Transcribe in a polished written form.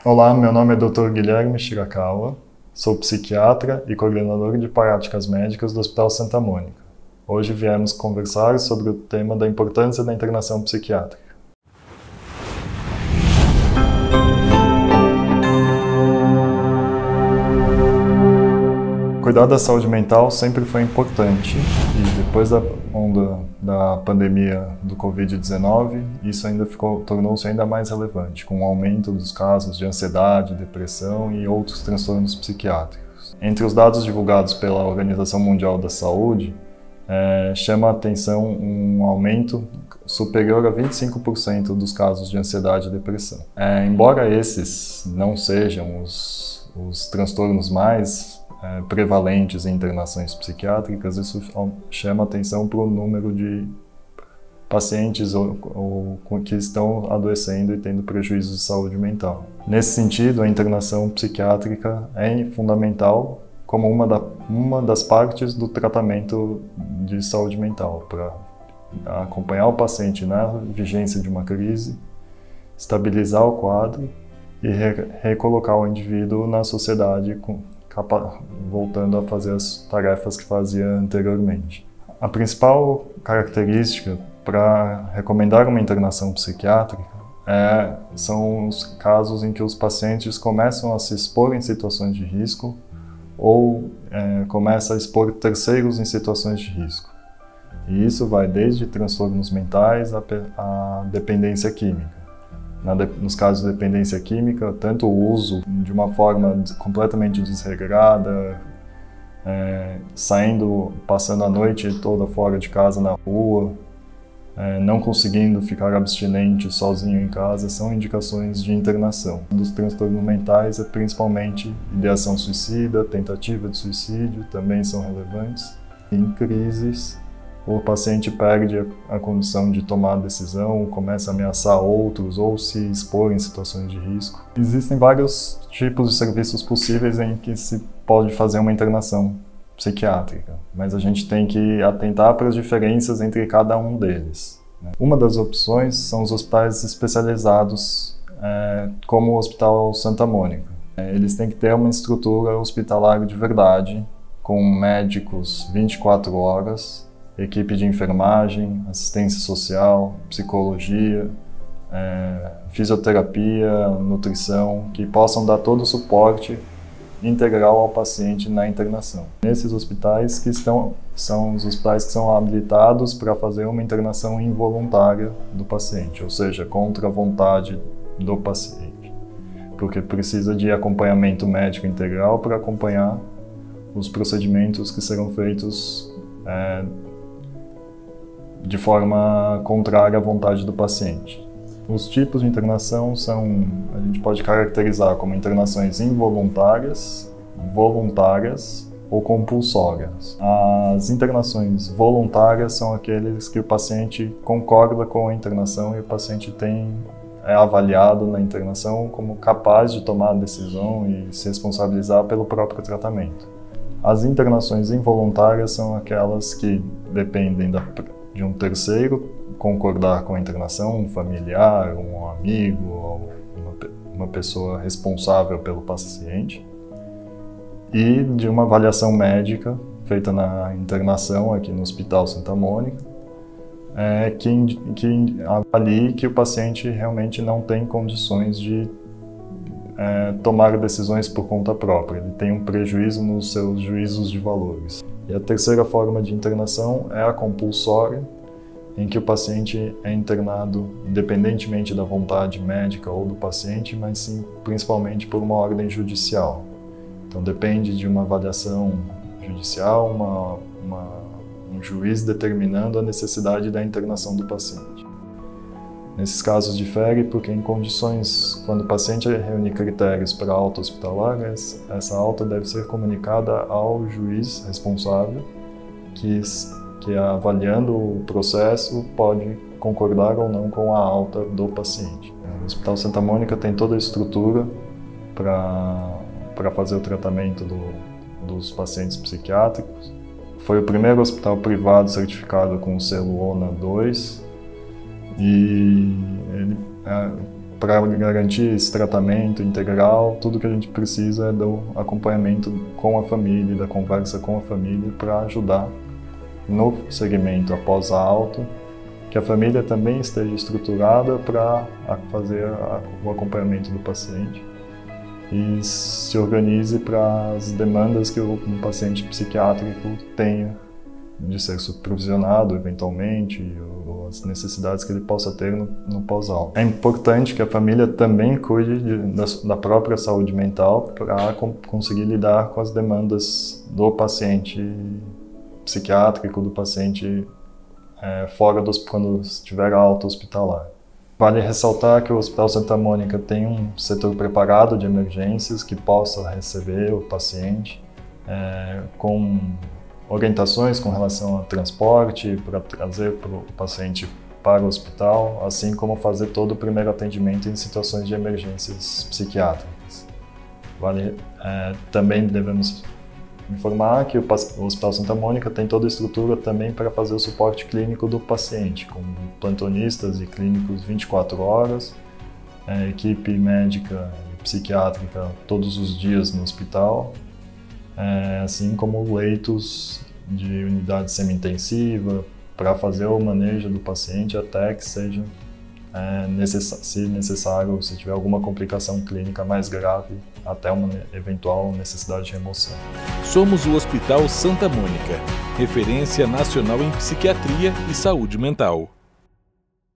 Olá, meu nome é Dr. Guilherme Shirakawa, sou psiquiatra e coordenador de práticas médicas do Hospital Santa Mônica. Hoje viemos conversar sobre o tema da importância da internação psiquiátrica. Cuidar da saúde mental sempre foi importante e depois da onda da pandemia do Covid-19, isso tornou-se ainda mais relevante, com o aumento dos casos de ansiedade, depressão e outros transtornos psiquiátricos. Entre os dados divulgados pela Organização Mundial da Saúde, chama a atenção um aumento superior a 25% dos casos de ansiedade e depressão. Embora esses não sejam os transtornos mais prevalentes em internações psiquiátricas, isso chama atenção para o número de pacientes que estão adoecendo e tendo prejuízos de saúde mental. Nesse sentido, a internação psiquiátrica é fundamental como uma das partes do tratamento de saúde mental, para acompanhar o paciente na vigência de uma crise, estabilizar o quadro e recolocar o indivíduo na sociedade voltando a fazer as tarefas que fazia anteriormente. A principal característica para recomendar uma internação psiquiátrica são os casos em que os pacientes começam a se expor em situações de risco ou começam a expor terceiros em situações de risco. E isso vai desde transtornos mentais à dependência química. Nos casos de dependência química, tanto o uso de uma forma completamente desregrada, passando a noite toda fora de casa na rua, não conseguindo ficar abstinente sozinho em casa, são indicações de internação. Dos transtornos mentais é principalmente ideação suicida, tentativa de suicídio, também são relevantes. Em crises, o paciente perde a condição de tomar decisão, começa a ameaçar outros ou se expor em situações de risco. Existem vários tipos de serviços possíveis em que se pode fazer uma internação psiquiátrica, mas a gente tem que atentar para as diferenças entre cada um deles. Uma das opções são os hospitais especializados, como o Hospital Santa Mônica. Eles têm que ter uma estrutura hospitalar de verdade, com médicos 24 horas, equipe de enfermagem, assistência social, psicologia, fisioterapia, nutrição, que possam dar todo o suporte integral ao paciente na internação. Nesses hospitais são os hospitais que são habilitados para fazer uma internação involuntária do paciente, ou seja, contra a vontade do paciente, porque precisa de acompanhamento médico integral para acompanhar os procedimentos que serão feitos de forma contrária à vontade do paciente. Os tipos de internação a gente pode caracterizar como internações involuntárias, voluntárias ou compulsórias. As internações voluntárias são aqueles que o paciente concorda com a internação e o paciente é avaliado na internação como capaz de tomar a decisão e se responsabilizar pelo próprio tratamento. As internações involuntárias são aquelas que dependem de um terceiro concordar com a internação, um familiar, um amigo, ou uma pessoa responsável pelo paciente, e de uma avaliação médica feita na internação aqui no Hospital Santa Mônica, que avalie que o paciente realmente não tem condições de tomar decisões por conta própria, ele tem um prejuízo nos seus juízos de valores. E a terceira forma de internação é a compulsória, em que o paciente é internado independentemente da vontade médica ou do paciente, mas sim principalmente por uma ordem judicial. Então depende de uma avaliação judicial, um juiz determinando a necessidade da internação do paciente. Nesses casos difere porque em condições, quando o paciente reúne critérios para alta hospitalar, essa alta deve ser comunicada ao juiz responsável, que avaliando o processo pode concordar ou não com a alta do paciente. O Hospital Santa Mônica tem toda a estrutura para fazer o tratamento dos pacientes psiquiátricos. Foi o primeiro hospital privado certificado com o selo ONA 2 e ele para garantir esse tratamento integral, tudo que a gente precisa é do acompanhamento com a família, da conversa com a família para ajudar no segmento após a alta, que a família também esteja estruturada para fazer o acompanhamento do paciente e se organize para as demandas que um paciente psiquiátrico tenha de ser supervisionado eventualmente, ou as necessidades que ele possa ter no pós-alta. É importante que a família também cuide da própria saúde mental para conseguir lidar com as demandas do paciente psiquiátrico, do paciente fora quando estiver alta hospitalar. Vale ressaltar que o Hospital Santa Mônica tem um setor preparado de emergências que possa receber o paciente com orientações com relação ao transporte para trazer o paciente para o hospital, assim como fazer todo o primeiro atendimento em situações de emergências psiquiátricas. Também devemos informar que o Hospital Santa Mônica tem toda a estrutura também para fazer o suporte clínico do paciente, com plantonistas e clínicos 24 horas, equipe médica e psiquiátrica todos os dias no hospital, assim como leitos de unidade semi-intensiva para fazer o manejo do paciente até que seja se necessário, se tiver alguma complicação clínica mais grave, até uma eventual necessidade de remoção. Somos o Hospital Santa Mônica, referência nacional em psiquiatria e saúde mental.